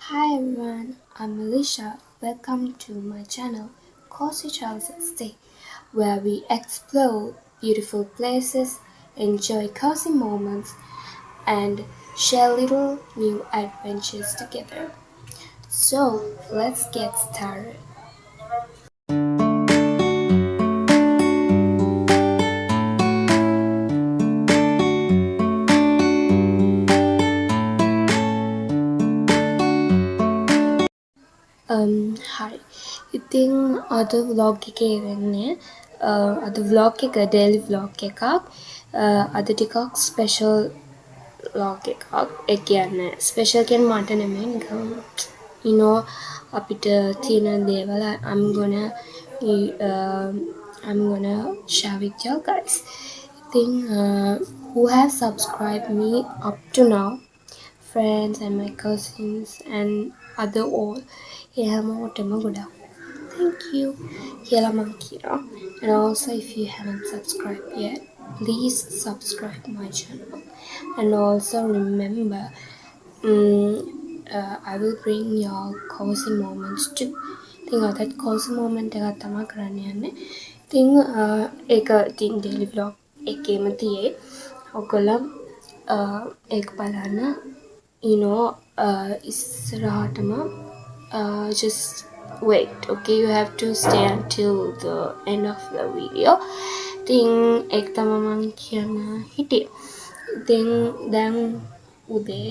Hi everyone, I'm Alicia. Welcome to my channel, Cozy Childhood Stay, where we explore beautiful places, enjoy cozy moments, and share little new adventures together. So let's get started. හරි. ඉතින් අද vlog එකේ වෙන්නේ අද vlog එක daily vlog එකක්. අද ටිකක් special vlog එකක්. ඒ කියන්නේ special කියන්නේ මට නෙමෙයි නිකන් you know අපිට තියෙන දේවල් I'm gonna share with you guys. ඉතින් who has subscribed me up to now, friends and my cousins and other all. හැමෝටම ගොඩක් thank you කියලා මං කියනවා. And also if you haven't subscribed yet, please subscribe my channel. And also remember, I will bring your cozy moments too. ඉතින් අදත් cozy moment එකක් තමයි කරන්න යන්නේ. ඉතින් ඒක ඉතින් daily vlog එකේම තියෙයි. ඔයගොල්ලෝ ඒක බලන්න you know ඉස්සරහටම just wait, okay? You have to stay until the end of the video. Then ek tamaman kiyana hiti. Then ude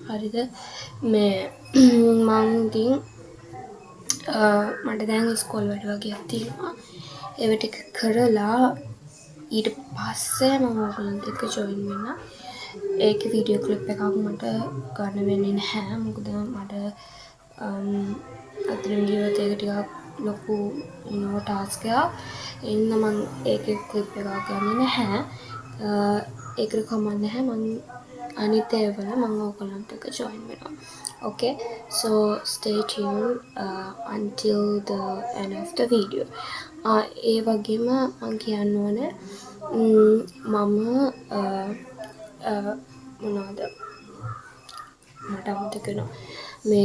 harida me mang din මට දැන් ඉස්කෝල වැඩ වගේ තියෙනවා. ඒව ටික කරලා ඊට පස්සේ මම ඔයගොල්ලන්ට එක්ක join වෙන්න. ඒකේ වීඩියෝ ක්ලිප් එකක් මට ගන්න වෙන්නේ නැහැ. මොකද මට අතරම ගියොත් ඒක ටිකක් ලොකු ටාස්ක් එකක්. ඒ හින්දා මම ඒකේ ක්ලිප් එකක් ගන්නේ නැහැ. ඒකට කමක් නැහැ. මම අනිත් ඒවල මම ඔයගොල්ලන්ට එක්ක join වෙනවා. Okay, so stay tuned until the end of the video. ඒ වගේම මම කියන්න ඕනේ මම මොනවද මට අමතක වෙනවා. මේ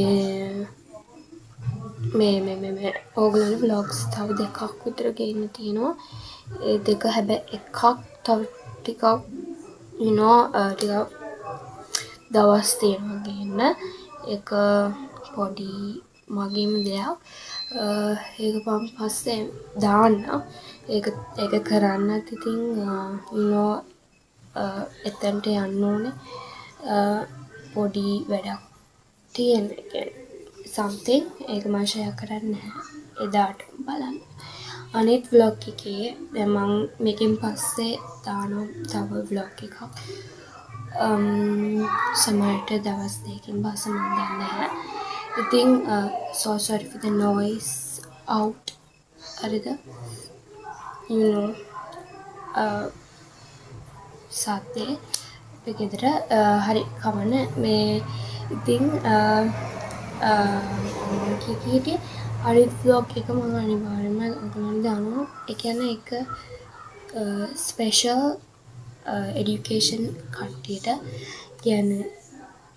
ඕගොල්ලන්ගේ vlogs තව දෙකක් විතර ගේන්න තියෙනවා. ඒ දෙක හැබැයි එකක් තව ටිකක් you know ටිකක් දවස් තියෙනවා ගේන්න. ඒක පොඩි මගේම දෙයක්. ඒක මම පස්සේ දාන්න. ඒක කරන්නත් ඉතින් you know එතනට යන්න ඕනේ. පොඩි වැඩක් තියෙන එක something ඒක මම share කරන්නේ නැහැ. එදාට බලන්න. අනිත් vlog එකේ දැන් මම මේකෙන් පස්සේ දානවා තව vlog එකක්. සමහරට දවස් දෙකකින් පස්සේ මම දන්නේ නැහැ. ඉතින් so sorry for the noise out. හරිද? you know සද්දේ ගෙදර හරි කමන්න මේ ඉතින් කීකීටි අනිත් vlog එක මම අනිවාර්යයෙන්ම ඔයගොල්ලන්ට දානවා. ඒ කියන්නේ එක special education කට්ටියට කියන්නේ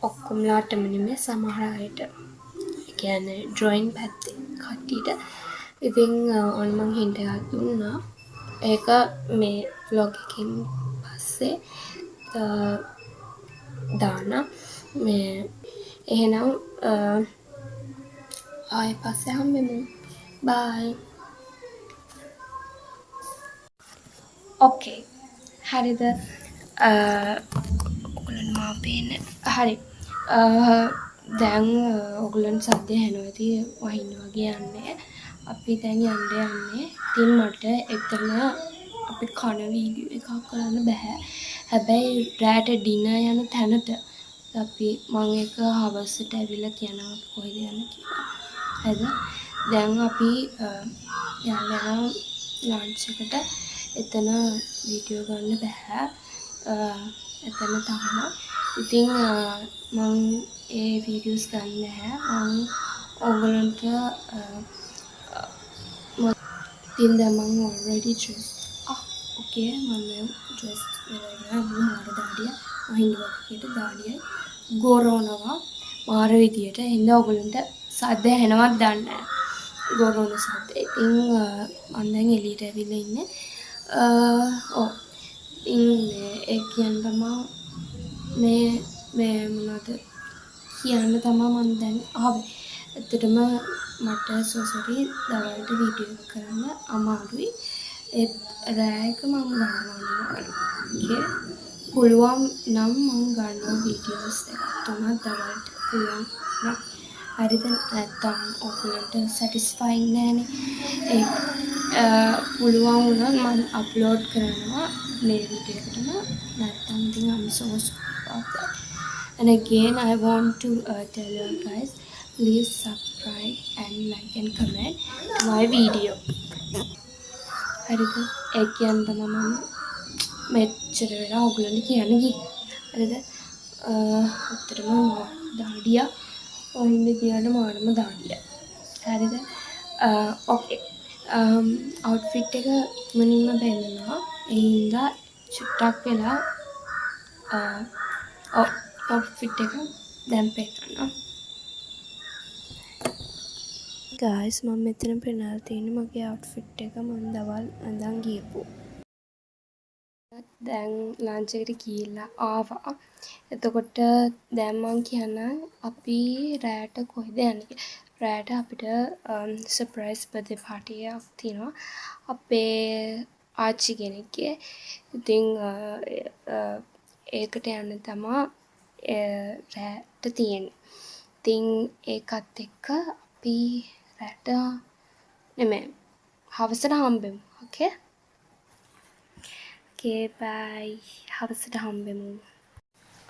ඔක්කොමලාටම නෙමෙයි සමහර අයට. ඒ කියන්නේ drawing පැත්තේ කට්ටියට. ඉතින් ඔන්න මම hint එකක් දුන්නා. ඒක මේ vlog එකකින් පස්සේ දාන්න. මේ එහෙනම් ආයෙ පස්සේ හම්බෙමු. bye. okay. හරිද? ඔයගොල්ලන් මාව පේන්නේ. හරි. දැන් ඔයගොල්ලන් සද්දය ඇහෙනවා. ඉතින් වහින්න වගේ යන්නේ. අපි දැන් යන්නේ. ඉතින් මට එතන අපි කන වීඩියෝ එකක් කරන්න බෑ. හැබැයි රෑට ඩිනර් යන තැනට අපි මම එක හවසට ඇවිල්ලා කියනවා කොහෙද යන්නේ කියලා. හරිද? දැන් අපි යනවා ලන්ච් එකට. එතන වීඩියෝ ගන්න බෑ. එතන තමයි. ඉතින් මම ඒ වීඩියෝස් ගන්න නැහැ. මම ඔයගොල්ලන්ට ඉතින් දැන් මම already dressed. okay මම dressed වෙලා මම මාර දාඩිය වහින්න වගේ දාඩිය ගොරවනවා. මාර විදියට. හින්දා ඔයගොල්ලන්ට සද්ද ඇහෙනවත් දන්නේ නැහැ. ගොරෝන සද්ද. ඉතින් මම දැන් එළියට ඇවිල්ලා ඉන්නේ. ඔව්. ඉතින් ඒ කියන්න තමයි මේ මොනවද කියන්න තමයි මම දැන් ආවේ. ඇත්තටම මට සෝසරි දවල්ට වීඩියෝ කරන්න අමාරුයි. ඒත් රෑයක මම ගන්නවා නේ. පුළුවන් නම් මම ගන්නවා වීඩියෝස් දෙකක් තුනක් දවල්ට පුළුවන් නම්. හරිද? නැත්තම් ඔයගොල්ලන්ට සැටිස්ෆයින් නෑනේ. පුළුවන් වුණොත් මම අප්ලෝඩ් කරනවා මේ වීඩියෝ එකටම. නැත්තම් ඉතින් I'm so sorry about that. And again, I want to tell you guys, please subscribe and like and comment my video. හරිද? ඒ කියන්නේ තමයි මම මෙච්චර වෙලා ඔයගොල්ලන්ට කියන්න ගියේ. හරිද? අතරම දාඩියා ඔහින්ද කියන මානම දාඩියා. හරිද? ඕකේ. අවුට්ෆිට් එක ඉක්මනින්ම පෙන්නනවා. ඒ හින්දා චුට්ටක් වෙලා outfit එක දැන් පෙන්නනවා. guys මම මෙතන පෙන්නලා තියෙන්නේ මගේ outfit එක මම දවල් අඳන් ගියපු. දැන් ලන්ච් එකට ගිහිල්ලා ආවා. එතකොට දැන් මම කියන්නම් අපි රෑට කොහෙද යන්නේ කියලා. රෑට අපිට සර්ප්‍රයිස් බර්ත්ඩේ පාර්ටි එකක් තියෙනවා. අපේ ආච්චි කෙනෙක්ගේ. ඉතින් ඒකට යන්න තමයි රෑට තියෙන්නේ. ඉතින් ඒකත් එක්ක අපි රෑට නෙමෙයි හවසට හම්බෙමු. ඕකේ? Okay, bye. හවසට හම්බෙමු.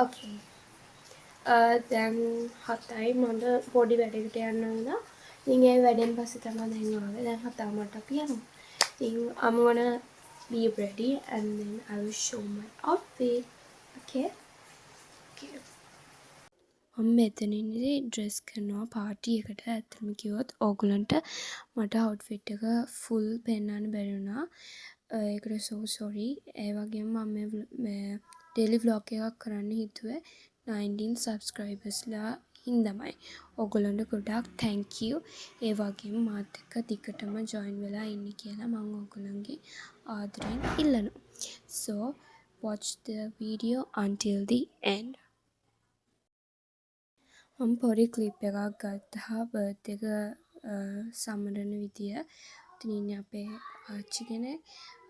Okay. දැන් 7යි මට පොඩි වැඩකට යන්න වුණා. ඉතින් ඒ වැඩෙන් පස්සේ තමයි දැන් ආවේ. දැන් 7 මට අපි යනවා. ඉතින් I'm gonna be ready and then I will show my outfit. Okay? Okay. මම මෙතන ඉන්නේ ඩ්‍රෙස් කරනවා පාර්ටි එකට. ඇත්තම කිව්වොත් ඕගොල්ලන්ට මට අවුට්ෆිට් එක ෆුල් පෙන්නන්න බැරි වුණා. ඒකට so sorry. ඒ වගේම මම මේ ඩේලි vlog එකක් කරන්න හිතුවේ 19 subscribersලා හින්දාමයි. ඕගොල්ලන්ට ගොඩාක් thank you. ඒ වගේම මාත් එක්ක දිගටම join වෙලා ඉන්න කියලා මම ඕගොල්ලන්ගේ ආදරෙන් ඉල්ලනවා. So watch the video until the end. මම පොඩි ක්ලිප් එකක් ගත්තා බර්ත්ඩේ එක සමරන විදිය. ඉතින් ඉන්නේ අපේ ආච්චි කෙනෙක්,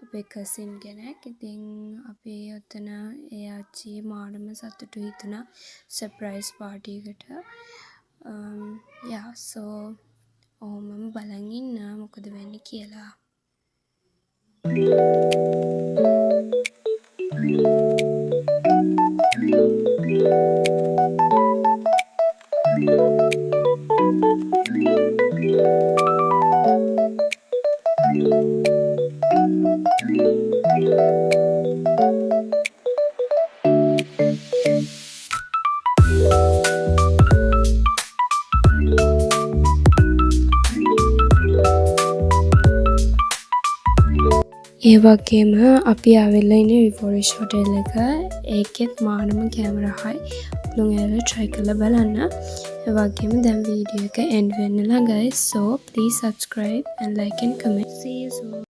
අපේ කසින් කෙනෙක්. ඉතින් අපි ඔතන ඒ ආච්චි මානම සතුටු හිතුණා සර්ප්‍රයිස් පාර්ටි එකට. so මම බලන් ඉන්න මොකද වෙන්නේ කියලා. ඒ වගේම අපි ආවෙලා ඉන්නේ විෆෝරිෂ් හොටෙල් එක. ඒකෙත් මානම කැමරායි. ඔයාලා ඒවා try කරලා බලන්න. ඒ වගේම දැන් වීඩියෝ එක end වෙන්නලා guys. So please subscribe and like and comment. See you soon.